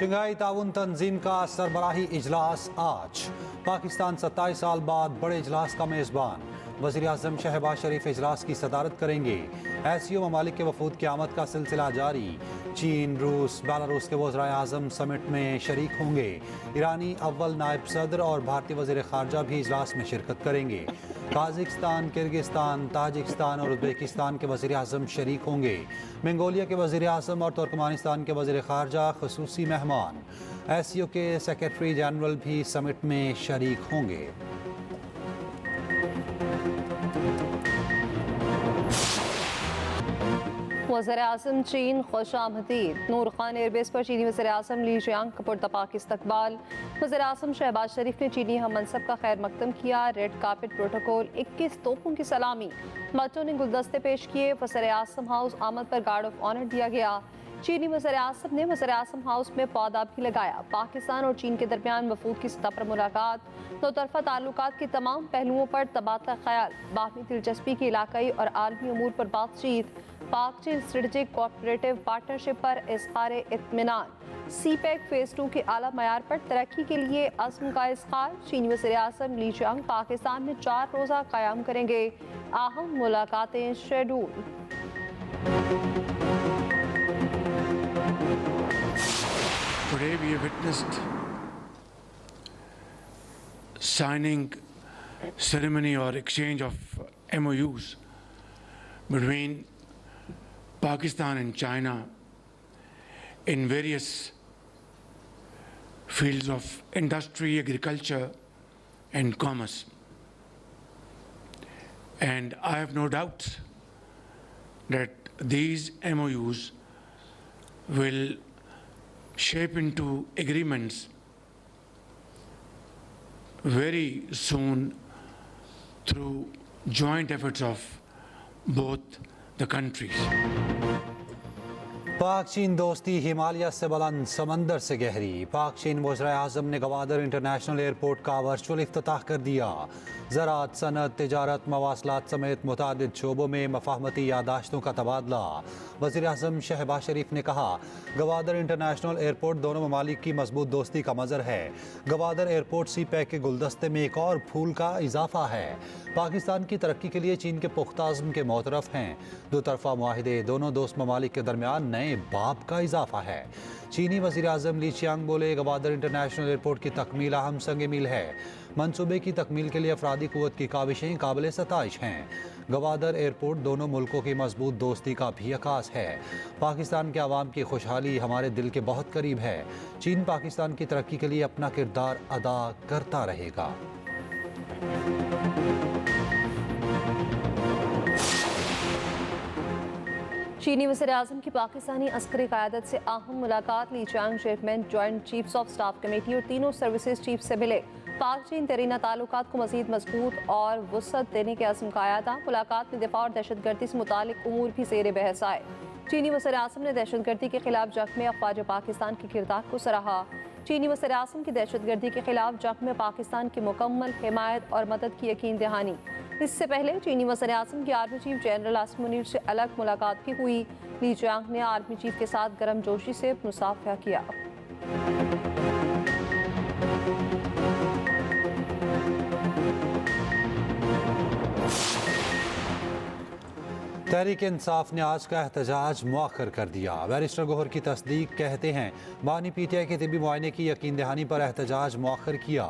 Shanghai ताउन तंजीम का सरबराही इजलास आज। पाकिस्तान 27 साल बाद बड़े इजलास का मेज़बान। वज़ीर आज़म शहबाज शरीफ इजलास की सदारत करेंगे। एससीओ ममालिक के वफूद की आमद का सिलसिला जारी। चीन, रूस, बेलारूस के वज़राए आज़म समिट में शरीक होंगे। ईरानी अव्वल नायब सदर और भारतीय वज़ीर ख़ारजा भी इजलास में शिरकत करेंगे। काज़िकिस्तान, किर्गिस्तान, ताजिकिस्तान और उज़्बेकिस्तान के वज़ीर आज़म शरीक होंगे। मंगोलिया के वज़ीर आज़म और तुर्कमानिस्तान के वज़ीर ख़ारजा ख़ुसूसी मेहमान। एससीओ के सेक्रेटरी जनरल भी समिट में शरीक होंगे। वज़ीर-ए-आज़म चीन खुशामदीद। नूर खान एयरबेस पर चीनी वज़ीर-ए-आज़म ली जियांग का पुरतपाक इस्तकबाल। वज़ीर-ए-आज़म शहबाज शरीफ ने चीनी हम मनसब का खैर मकदम किया। रेड कार्पेट प्रोटोकॉल, 21 तोपों की सलामी, बच्चों ने गुलदस्ते पेश किए। वज़ीर-ए-आज़म हाउस आमद पर गार्ड ऑफ ऑनर दिया गया। चीनी वज़ीर-ए-आज़म ने वज़ीर-ए-आज़म हाउस में पौधा भी लगाया। पाकिस्तान और चीन के दरमियान वफूद की सतह पर मुलाकात। दो तरफा ताल्लुकात के तमाम पहलुओं पर तबादला ख्याल। बाहमी दिलचस्पी की इलाकाई और आलमी अमूर पर बातचीत। पाक चीन स्ट्रेटेजिक कोऑपरेटिव पार्टनरशिप पर इज़हार इत्मीनान। सीपैक फेज़ 2 के आला मयार पर तरक्की के लिए अज़्म का इज़हार। चीनी वज़ीर-ए-आज़म ली जियांग पाकिस्तान में 4 रोज़ा क़याम करेंगे। अहम मुलाकातें schedule. Today we have witnessed signing ceremony or exchange of MOUs between Pakistan and China in various fields of industry, agriculture and commerce. And I have no doubt that these MOUs will shape into agreements very soon through joint efforts of both the countries. पाक चीन दोस्ती हिमालय से बुलंद, समंदर से गहरी। पाक चीन वज़ीर-ए-आज़म ने गवादर इंटरनेशनल एयरपोर्ट का वर्चुअल इफ्तिताह कर दिया। ज़राअत, सनअत, तिजारत, मवासलात समेत मुतादिद शोबों में मफाहमती यादाश्तों का तबादला। वज़ीर-ए-आज़म शहबाज शरीफ ने कहा, गवादर इंटरनेशनल एयरपोर्ट दोनों ममालिक की मजबूत दोस्ती का मज़र है। गवादर एयरपोर्ट सी पैक के गुलदस्ते में एक और फूल का इजाफा है। पाकिस्तान की तरक्की के लिए चीन के पुख्ता अज़्म के मोतरफ हैं। दो तरफा मुआहिदे दोनों दोस्त ममालिक के दरमियान नए बाब का इजाफा है। चीनी वज़ीर-ए-आज़म ली जियांग बोले, गवादर इंटरनेशनल एयरपोर्ट की तकमील अहम संग मील है। मनसूबे की तकमील के लिए अफरादी क़ुव्वत की काविशें काबिल सताइश हैं। गवादर एयरपोर्ट दोनों मुल्कों की मजबूत दोस्ती का भी अकास है। पाकिस्तान के अवाम की खुशहाली हमारे दिल के बहुत करीब है। चीन पाकिस्तान की तरक्की के लिए अपना किरदार अदा करता रहेगा। चीनी वज़ीर-ए-आज़म की पाकिस्तानी अस्करी क़यादत से अहम मुलाकात। Li Jiang chairman joint chiefs of staff committee और तीनों सर्विसेज चीफ से मिले। पाक चीन तरीना ताल्लुकात को मज़ीद मजबूत और वुसअत देने के अज़्म का आया था। मुलाकात में दिफा और दहशतगर्दी से मुतालिक उमूर भी ज़ेर बहस आए। चीनी वज़ीर-ए-आज़म ने दहशतगर्दी के खिलाफ जंग में अफ़वाज पाकिस्तान के किरदार को सराहा। चीनी वज़ीर-ए-आज़म की दहशतगर्दी के खिलाफ जंग में पाकिस्तान की मुकम्मल हिमायत और मदद की यकीन दहानी। इससे पहले चीनी वज़ीर-ए-आज़म की army chief general Asim Munir से अलग मुलाकात भी हुई। ली जियांग ने आर्मी चीफ के साथ गर्मजोशी से मुसाफिया किया। तहरीक इंसाफ ने आज का एहतजाज मुअख्खर कर दिया। बैरिस्टर गौहर की तस्दीक कहते हैं, बानी पीटीआई के तिबी मुआयने की यकीन दहानी पर एहतजाज मुअख्खर किया।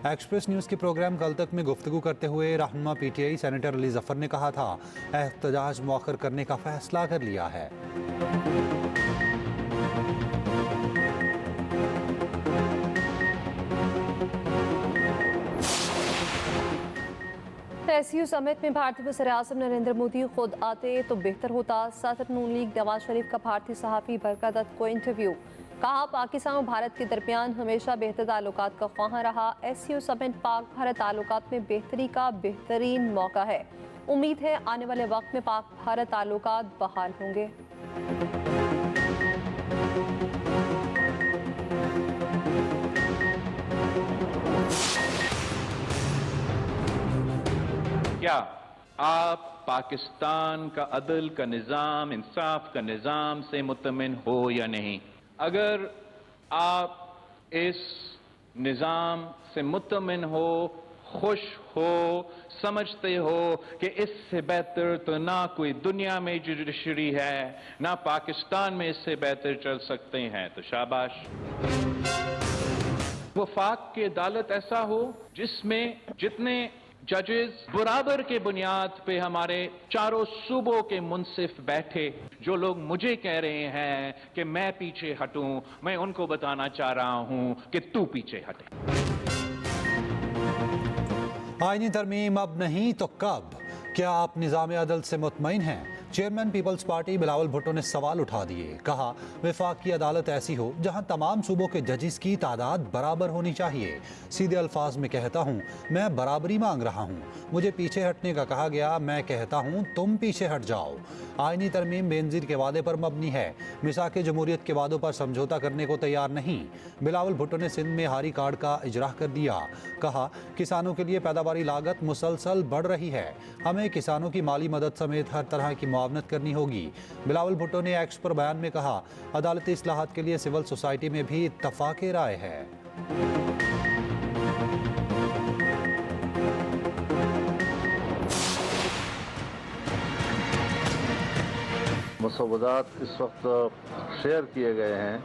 एक्सप्रेस न्यूज़ के प्रोग्राम कल तक में गुफ्तगू करते हुए रहनुमा पीटीआई सेनेटर अली जफ़र ने कहा था, एहतजाज मुअख्खर करने का फैसला कर लिया है। एसयू समिट में भारतीय वज़ीर-ए-आज़म नरेंद्र मोदी खुद आते तो बेहतर होता। सदर नून लीग नवाज शरीफ का भारतीय सहाफ़ी बरकत दत्त को इंटरव्यू। कहा, पाकिस्तान और भारत के दरमियान हमेशा बेहतर ताल्लुकात का ख्वाहां रहा। एसयू समिट पाक भारत ताल्लुकात में बेहतरी का बेहतरीन मौका है। उम्मीद है आने वाले वक्त में पाक भारत ताल्लुकात बहाल होंगे। क्या आप पाकिस्तान का अदल का निज़ाम, इंसाफ का निज़ाम से मुतमिन हो या नहीं। अगर आप इस निज़ाम से मुतमिन हो, खुश हो, समझते हो कि इससे बेहतर तो ना कोई दुनिया में जुडिशरी है, ना पाकिस्तान में इससे बेहतर चल सकते हैं, तो शाबाश। वफाक की अदालत ऐसा हो जिसमें जितने जजेस बराबर के बुनियाद पे हमारे चारों सूबों के मुंसिफ बैठे। जो लोग मुझे कह रहे हैं कि मैं पीछे हटूं, मैं उनको बताना चाह रहा हूं कि तू पीछे हटे। आईनी तरमीम अब नहीं तो कब? क्या आप निज़ाम अदल से मुतमईन हैं? Chairman peoples party Bilawal Bhutto ने सवाल उठा दिए। कहा, वफाकी अदालत ऐसी हो जहां तमाम सूबों के जजिस की तादाद बराबर होनी चाहिए। सीधे अल्फाज में कहता हूं, मैं बराबरी मांग रहा हूं। मुझे पीछे हटने का कहा गया, मैं कहता हूं तुम पीछे हट जाओ। आईनी तरमीम बेनज़ीर के वादे पर मबनी है, मिसाक जमहूरियत के वादों पर समझौता करने को तैयार नहीं। बिलावल भुट्टो ने सिंध में हारी कार्ड का इजरा कर दिया। कहा, किसानों के लिए पैदावारी लागत मुसलसल बढ़ रही है, हमें किसानों की माली मदद समेत हर तरह की मुआवनत करनी होगी। बिलावल भुट्टो ने एक्स पर बयान में कहा, अदालती इस्लाहात के लिए सिविल सोसाइटी में भी इत्तफाक राय है। मसौदात इस वक्त शेयर किए गए हैं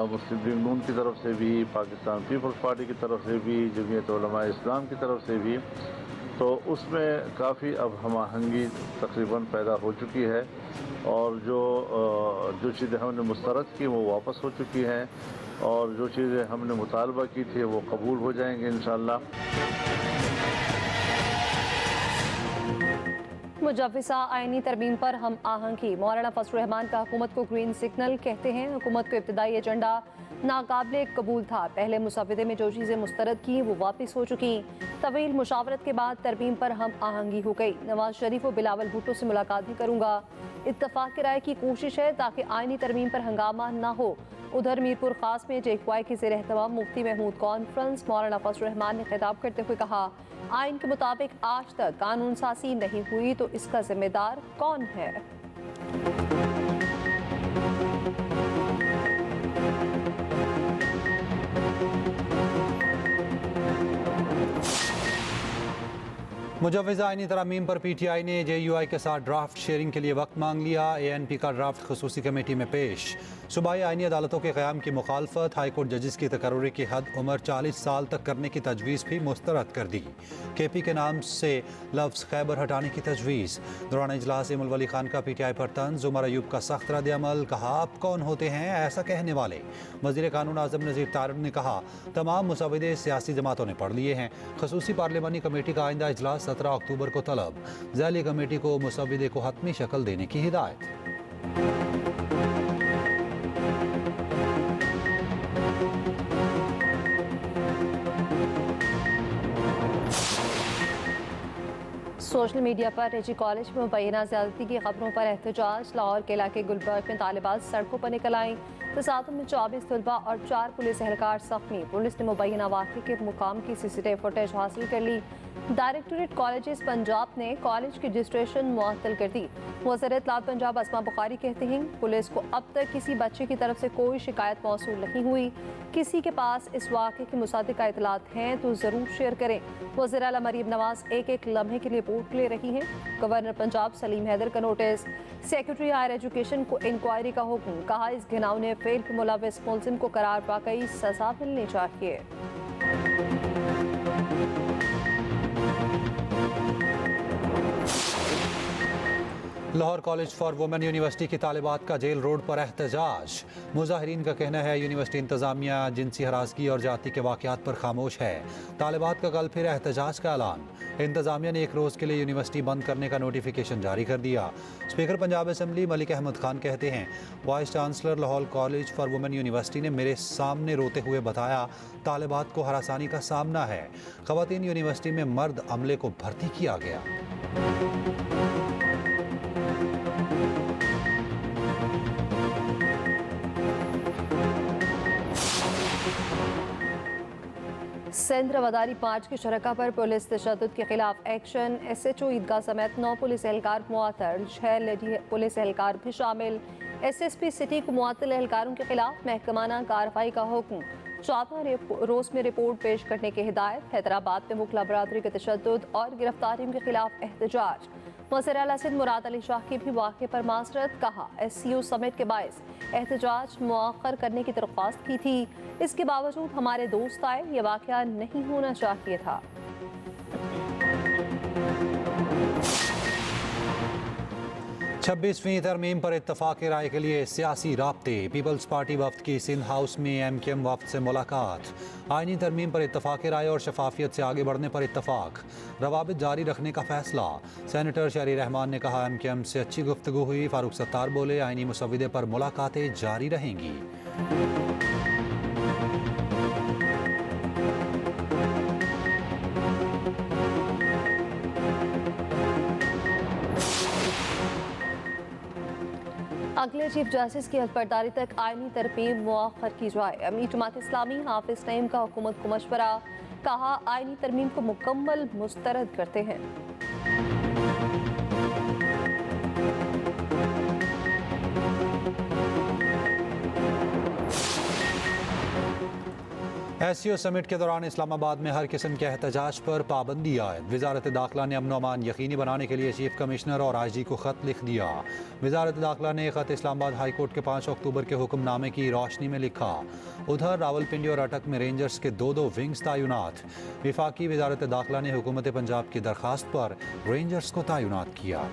मुस्लिम लीग नून की तरफ से भी, पाकिस्तान पीपल्स पार्टी की तरफ से भी, जमीयत उलमा इस्लाम की तरफ से भी। तो उसमें काफ़ी अब हम आहंगी तकरीबन पैदा हो चुकी है और जो चीज़ें हमने मुस्तरद की वो वापस हो चुकी हैं और जो चीज़ें हमने मुतालबा की थी वो कबूल हो जाएंगे इंशाअल्लाह। मुजव्विसा आईनी तरमीम पर हम आहंगी। मौलाना फजल रहमान का हुकूमत को ग्रीन सिग्नल कहते हैं। हुकूमत को इब्तदाई एजेंडा नाकाबिले कबूल था। पहले मुसवदे में जो चीज़ें मुस्तरद की वो वापस हो चुकी। तवील मुशावरत के बाद तरमीम पर हम आहंगी हो गई। नवाज शरीफ व बिलावल भुट्टो से मुलाकात भी करूँगा। इत्तफाक की राय की कोशिश है ताकि आईनी तरमीम पर हंगामा न हो। उधर मीरपुर खास में JQI के ज़ेर एहतमाम मुफ्ती महमूद कॉन्फ्रेंस। मौलाना फजल रहमान ने खिताब करते हुए कहा, आइन के मुताबिक आज तक कानून साजी नहीं हुई तो इसका जिम्मेदार कौन है? मुजव्विज़ आईनी तरामीम पर PTI ने JUI के साथ ड्राफ्ट शेयरिंग के लिए वक्त मांग लिया। ANP का ड्राफ्ट खसूसी कमेटी में पेश। सूबाई आईनी अदालतों के क़याम की मुखालफत। हाईकोर्ट जजिस की तकर्रुरी की हद उम्र 40 साल तक करने की तजवीज़ भी मुस्तरद कर दी। KP के नाम से लफ्ज़ खैबर हटाने की तजवीज़। दौरान इजलास इमल वली खान का PTI पर तंज। उमर अयूब का सख्त रद्द अमल। कहा, आप कौन होते हैं ऐसा कहने वाले? वज़ीर कानून आज़म नज़ीर तारिक ने कहा, तमाम मुसवदे सियासी जमातों ने पढ़ लिए हैं। खसूसी पार्लिमानी कमेटी का आइंदा इजलास 17 अक्टूबर को तलब। ज़ैली कमेटी को मुसवदे को हतमी शक्ल देने की हिदायत। सोशल मीडिया पर निजी कॉलेज में मुबैना ज़्यादती की खबरों पर एहतजाज। लाहौर के इलाके गुलबर्ग में तालिबात सड़कों पर निकल आईं। तसादुम में 24 तलबा और 4 पुलिस एहलकार जख्मी। पुलिस ने मुबैना वाक़े के मुकाम की CCTV फुटेज हासिल कर ली। डायरेक्टोरेट कॉलेजेस पंजाब ने कॉलेज की रजिस्ट्रेशन मुअत्तल कर दी। वज़ीर इत्तलात पंजाब अस्मा बुखारी कहते हैं, पुलिस को अब तक किसी बच्चे की तरफ से कोई शिकायत मौसूल नहीं हुई। किसी के पास इस वाक़े के मुसादिक़ इत्तलात हैं तो ज़रूर शेयर करें। वज़ीर आला मरीम नवाज एक एक लम्हे की रिपोर्ट ले रही हैं। गवर्नर पंजाब सलीम हैदर का नोटिस। सेक्रेटरी हायर एजुकेशन को इंक्वायरी का हुक्म। कहा, इस घिनौने फेल के मुलविस मुलजिम को करार वाकई सजा मिलनी चाहिए। Lahore college for women university की तालिबात का जेल रोड पर एहतजाज। मुजाहिरीन का कहना है यूनिवर्सिटी इंतजामिया जिनसी हरासगी और जाति के वाक़यात पर खामोश है। तालिबात का कल फिर एहतजाज का ऐलान। इंतजामिया ने एक रोज़ के लिए यूनिवर्सिटी बंद करने का नोटिफिकेशन जारी कर दिया। स्पीकर पंजाब असम्बली मलिक अहमद खान कहते हैं, vice chancellor Lahore college for women university ने मेरे सामने रोते हुए बताया, तालिबात को हरासानी का सामना है। ख़वातीन यूनिवर्सिटी में मर्द अमले को भर्ती किया गया। सिंध रवादारी मार्च की शरका पर पुलिस तशद्दुद के खिलाफ एक्शन। SHO ईदगाह समेत 9 पुलिस एहलकार मुअत्तल, 6 लेडी पुलिस एहलकार भी शामिल। SSP सिटी को मुअत्तल एहलकारों के खिलाफ महकमाना कार्रवाई का हुक्म। 14 रोज में रिपोर्ट पेश करने की हिदायत। हैदराबाद में मुखला बरादरी के तशद्दुद और गिरफ्तारियों के खिलाफ एहतजाज। वज़ीर आला सिंध मुराद अली शाह की भी वाक़े पर माजरत। कहा SCO समिट के बायस एहतजाज मुअख्खर करने की दरख्वास्त की थी, इसके बावजूद हमारे दोस्त आए, ये वाक़या नहीं होना चाहिए था। 26वीं तरमीम पर इत्तफाक राय के लिए सियासी राब्ते। पीपल्स पार्टी वफ्द की सिंध हाउस में MKM वफ्द से मुलाकात। आईनी तरमीम पर इत्तफाक राय और शफाफियत से आगे बढ़ने पर इत्तफाक। रवाबित जारी रखने का फैसला। सेनेटर शहरी रहमान ने कहा MKM से अच्छी गुफ्तगू हुई। फारूक सत्तार बोले आईनी मुसविदे पर मुलाकातें जारी रहेंगी। अगले चीफ जस्टिस की हलफबरदारी तक आईनी तरमीम मुअख्खर की जाए। अमीर जमात इस्लामी हाफिज नईम का हुकूमत को मशवरा। कहा आईनी तरमीम को मुकम्मल मुस्तरद करते हैं। SCO समिट के दौरान इस्लामाबाद में हर किस्म के एहतजाज पर पाबंदी आयद। वजारत दाखिला ने अमन अमान यकीनी बनाने के लिए चीफ कमिश्नर और IG को ख़त लिख दिया। वजारत दाखिला ने ख़त इस्लामाबाद हाई कोर्ट के 5 अक्टूबर के हुक्मनामे की रोशनी में लिखा। उधर रावलपिंडी और अटक में रेंजर्स के 2 विंग्स तैनात। विफाकी वजारत दाखिला ने हुकूमत पंजाब की दरख्वास्त पर रेंजर्स को तैनात किया।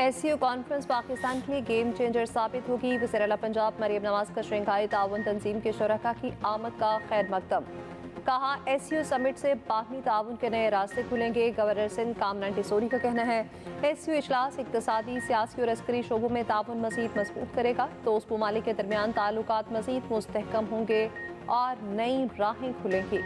SCO कॉन्फ्रेंस पाकिस्तान के लिए गेम चेंजर साबित होगी। वज़ीर आला पंजाब मरियम नवाज का शंघाई ताउन तंजीम के शुरका की आमद का खैर मकदम। कहा SCO समिट से बाहमी ताउन के नए रास्ते खुलेंगे। गवर्नर सिंध कामरान टिसोरी का कहना है SCO इजलास इक़्तिसादी, सियासी और अस्करी शोबों में ताउन मज़ीद मजबूत करेगा। दोस्त ममालिक के दरमियान ताल्लुकात मज़ीद मुस्तहकम होंगे और नई राहें खुलेंगी।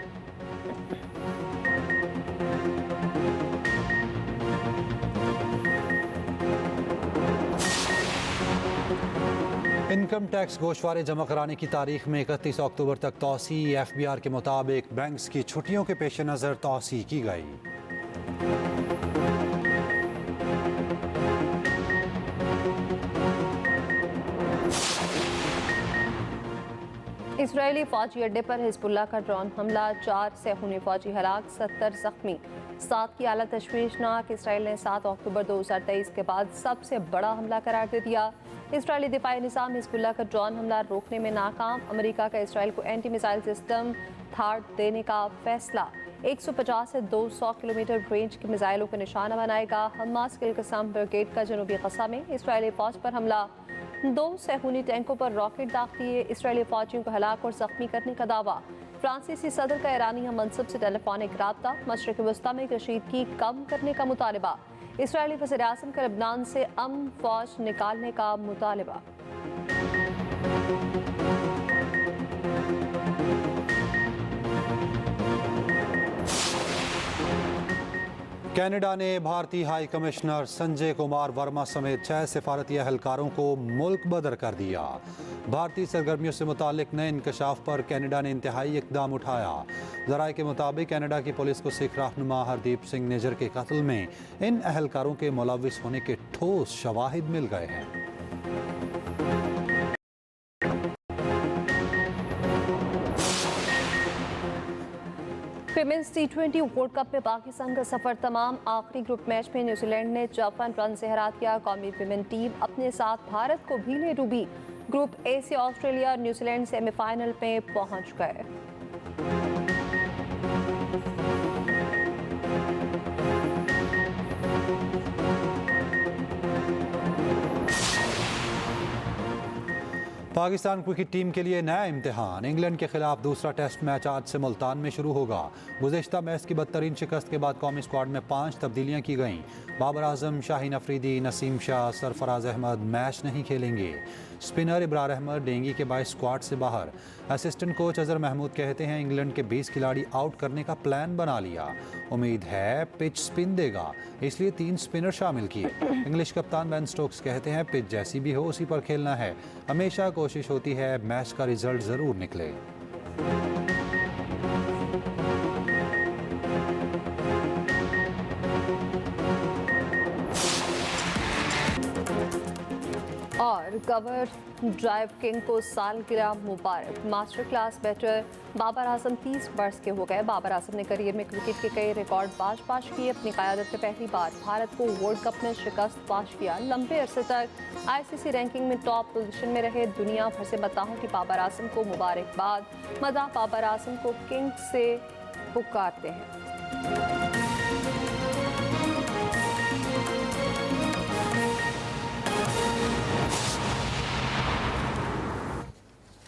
इनकम टैक्स गोशवारे जमा कराने की तारीख में 31 अक्टूबर तक तौसी। FBR के मुताबिक बैंक्स की छुट्टियों के पेश नज़र तौसी की गई। इसराइली फौजी अड्डे पर हिजबुल्लाह का ड्रोन हमला। 4 सेहूनी फौजी हलाक, 70 जख्मी। 7 की हालत तशवीशनाक। इसराइल ने 7 अक्टूबर 2023 के बाद सबसे बड़ा हमला करार दे दिया। इसराइली दिफाई निज़ाम हिजबुल्लाह का ड्रोन हमला रोकने में नाकाम। अमेरिका का इसराइल को एंटी मिसाइल सिस्टम थार्ड देने का फैसला। 150 से 200 किलोमीटर रेंज की मिसाइलों को निशाना बनाएगा। हमास के कसाम ब्रिगेड का जनूबी गजा में इसराइली फौज पर हमला। 2 सेहूनी टैंकों पर रॉकेट दाग दिए। इसराइली फौजियों को हलाक और जख्मी करने का दावा। फ्रांसीसी सदर का ईरानी हम मनसब से टेलीफोनिक राब्ता। मशरक़ वस्ता में कशीदगी कम करने का मुतालबा। इसराइली वज़ीर आज़म का लबनान से फौज निकालने का मुतालबा। कनाडा ने भारतीय हाई कमिश्नर संजय कुमार वर्मा समेत 6 सिफारती एहलकारों को मुल्क बदर कर दिया। भारतीय सरगर्मियों से मुतालिक नए इंकशाफ पर कनाडा ने इंतहाई इकदाम उठाया। ज़राए के मुताबिक कनाडा की पुलिस को सिख रहनुमा हरदीप सिंह निजर के कत्ल में इन एहलकारों के मुलविस होने के ठोस शवाहिद मिल गए हैं। विमेंस T20 वर्ल्ड कप में पाकिस्तान का सफर तमाम। आखिरी ग्रुप मैच में न्यूजीलैंड ने 54 रन से हरा दिया। कौमी विमेन टीम अपने साथ भारत को भी ले डूबी। ग्रुप A से ऑस्ट्रेलिया और न्यूजीलैंड सेमीफाइनल में पहुंच गए। पाकिस्तान क्रिकेट टीम के लिए नया इम्तिहान। इंग्लैंड के खिलाफ दूसरा टेस्ट मैच आज से मुल्तान में शुरू होगा। गुज़िश्ता मैच की बदतरीन शिकस्त के बाद कौमी स्क्वाड में 5 तब्दीलियां की गईं। बाबर आजम, शाहीन अफरीदी, नसीम शाह, सरफराज अहमद मैच नहीं खेलेंगे। स्पिनर इब्रार अहमद डेंगी के बायस स्क्वाड से बाहर। असिस्टेंट कोच अजहर महमूद कहते हैं इंग्लैंड के 20 खिलाड़ी आउट करने का प्लान बना लिया। उम्मीद है पिच स्पिन देगा, इसलिए 3 स्पिनर शामिल किए। इंग्लिश कप्तान बेन स्टोक्स कहते हैं पिच जैसी भी हो उसी पर खेलना है, हमेशा कोशिश होती है मैच का रिजल्ट ज़रूर निकले। और कवर ड्राइव किंग को सालगिरह मुबारक। Master class batter Babar Azam 30 वर्ष के हो गए। बाबर आजम ने करियर में क्रिकेट के कई रिकॉर्ड पाश किए। अपनी क़यादत में पहली बार भारत को वर्ल्ड कप में शिकस्त पाश किया। लंबे अरसे तक आईसीसी रैंकिंग में टॉप पोजीशन में रहे। दुनिया भर से मदाहों की बाबर आजम को मुबारकबाद। मदाह बाबर आजम को किंग से पुकारते हैं।